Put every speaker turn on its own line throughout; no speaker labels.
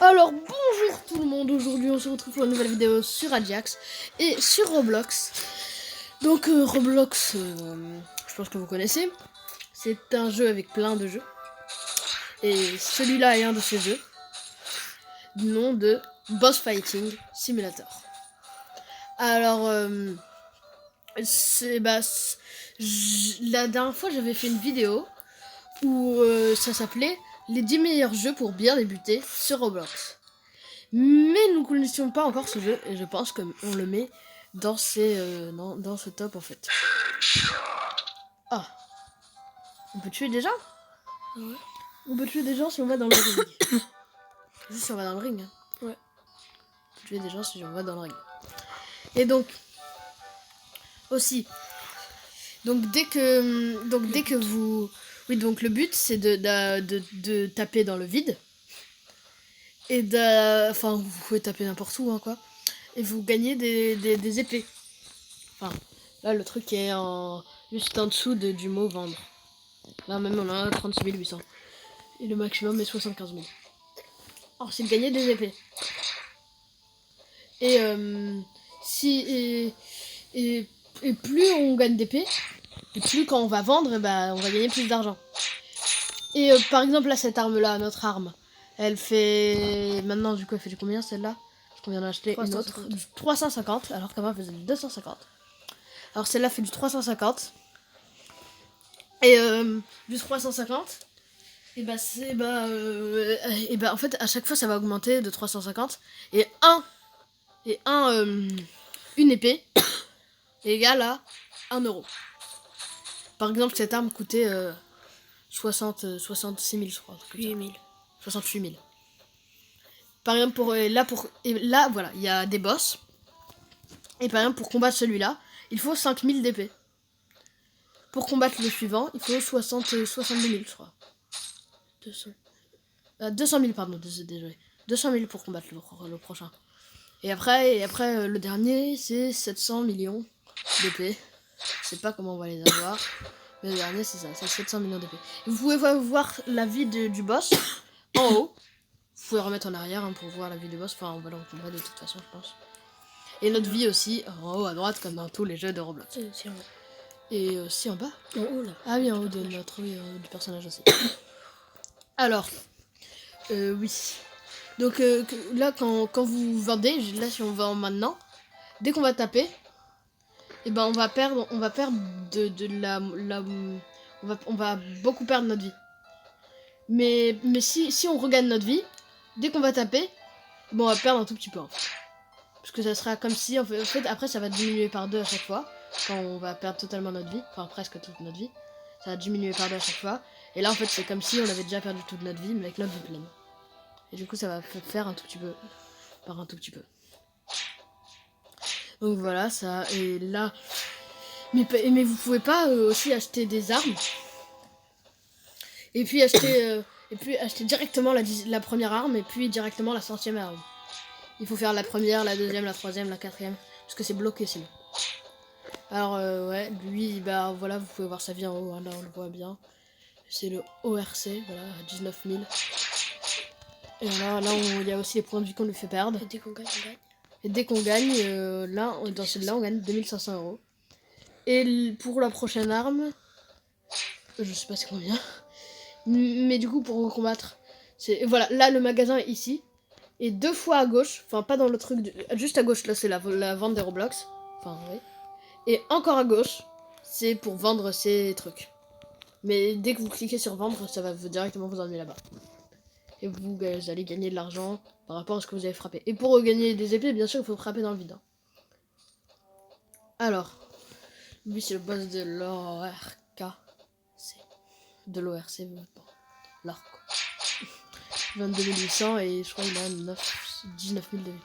Alors bonjour tout le monde, aujourd'hui on se retrouve pour une nouvelle vidéo sur Ajax et sur Roblox. Donc Roblox, je pense que vous connaissez, c'est un jeu avec plein de jeux. Et celui-là est un de ces jeux, du nom de Boss Fighting Simulator. Alors, la dernière fois j'avais fait une vidéo où ça s'appelait les 10 meilleurs jeux pour bien débuter sur Roblox. Mais nous ne connaissions pas encore ce jeu et je pense qu'on le met dans dans ce top en fait. Ah, on peut tuer des gens?
Ouais.
On peut tuer des gens si on va dans le ring. Juste si on va dans le ring. Hein.
Ouais.
On peut tuer des gens si on va dans le ring. Et donc, aussi, donc dès que vous... Oui, donc le but c'est de taper dans le vide. Et enfin, vous pouvez taper n'importe où, hein, quoi. Et vous gagnez des épées. Enfin, là, le truc est juste en dessous du mot vendre. Là, même, on a 36 800. Et le maximum est 75 000. Alors, c'est de gagner des épées. Et, et plus on gagne d'épées, et plus quand on va vendre, on va gagner plus d'argent. Et par exemple, là, cette arme-là, notre arme, elle fait... Maintenant, du coup, elle fait du combien, celle-là? Parce qu'on vient d'acheter une autre. 350, alors qu'avant, elle faisait du 250. Alors, celle-là fait du 350. Et du 350, et en fait, à chaque fois, ça va augmenter de 350. Et une épée est égale à 1 euro. Par exemple, cette arme coûtait 66 000, je crois. 68 000. Par exemple, là, voilà, il y a des boss. Et par exemple, pour combattre celui-là, il faut 5 000 d'épée. Pour combattre le suivant, il faut 70 000, je crois. 200 000, pardon, désolé. 200 000 pour combattre le prochain. Et après le dernier, c'est 700 millions d'épées. Je sais pas comment on va les avoir. Mais le dernier, c'est ça, c'est 700 millions d'épées. Vous pouvez voir la vie du boss en haut. Vous pouvez remettre en arrière pour voir la vie du boss. Enfin, on va le rencontrer de toute façon, je pense. Et notre vie aussi, en haut à droite, comme dans tous les jeux de Roblox. Et aussi en bas.
En haut, là.
Ah oui, en haut de notre du personnage aussi. Alors, oui. Donc là, quand vous vendez, là si on vend maintenant, dès qu'on va taper, et on va perdre on va beaucoup perdre notre vie. Mais si on regagne notre vie, dès qu'on va taper, on va perdre un tout petit peu. En fait. Parce que ça sera comme si, en fait, après ça va diminuer par 2 à chaque fois, quand on va perdre totalement notre vie, enfin presque toute notre vie, ça va diminuer par 2 à chaque fois. Et là en fait c'est comme si on avait déjà perdu toute notre vie, mais avec notre vie pleine. Et du coup ça va faire un tout petit peu, par un tout petit peu. Donc voilà, ça, et là... Mais vous pouvez pas aussi acheter des armes. Et puis acheter directement la première arme, et puis directement la 100e arme. Il faut faire la première, la deuxième, la troisième, la quatrième, parce que c'est bloqué sinon. Alors ouais, lui, voilà, vous pouvez voir sa vie en haut, hein, là on le voit bien. C'est le ORC, voilà, à 19 000. Et là il y a aussi les points de vie qu'on lui fait perdre.
Et dès qu'on gagne, on gagne.
Et dès qu'on gagne, là, dans celui-là, on gagne 2500 euros. Et pour la prochaine arme, je sais pas c'est combien. Mais du coup, pour combattre, c'est... Voilà, là, le magasin est ici. Et 2 fois à gauche, enfin pas dans le truc, juste à gauche, là, c'est la vente des Roblox. Enfin, oui. Et encore à gauche, c'est pour vendre ces trucs. Mais dès que vous cliquez sur vendre, ça va directement vous emmener là-bas. Et vous allez gagner de l'argent par rapport à ce que vous avez frappé. Et pour gagner des épées, bien sûr, il faut frapper dans le vide. Alors, lui, c'est le boss de l'ORK. De l'ORC, l'ARC. 22 800 et je crois qu'il a 19 000 de vie.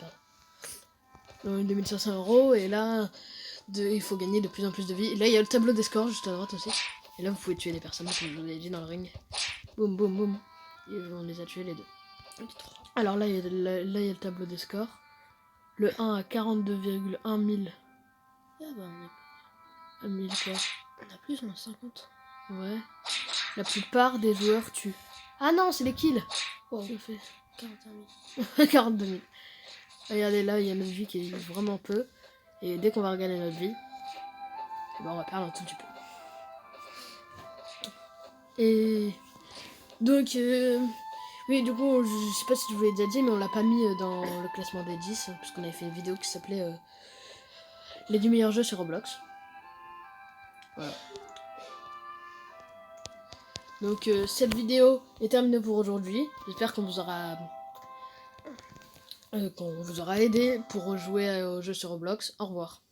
Donc 2500 euros. Et là, il faut gagner de plus en plus de vie. Et là, il y a le tableau des scores juste à droite aussi. Et là, vous pouvez tuer des personnes, comme je vous l'ai dit dans le ring. Boum, boum, boum. Et on les a tués les deux. Alors là, il y a le tableau des scores. Le 1 à 42,1 000.
Ah bah on est...
1000 quoi.
On a plus, on a 50.
Ouais. La plupart des joueurs tuent. Ah non, c'est les kills.
Wow. 41 000.
42 000. Regardez là, il y a notre vie qui est vraiment peu. Et dès qu'on va regarder notre vie, eh ben, on va perdre un tout petit peu. Et donc, oui, du coup, je sais pas si je vous l'ai déjà dit, mais on l'a pas mis dans le classement des 10, parce qu'on avait fait une vidéo qui s'appelait les 10 meilleurs jeux sur Roblox. Voilà. Donc, cette vidéo est terminée pour aujourd'hui. J'espère qu'on vous aura aidé pour jouer aux jeux sur Roblox. Au revoir.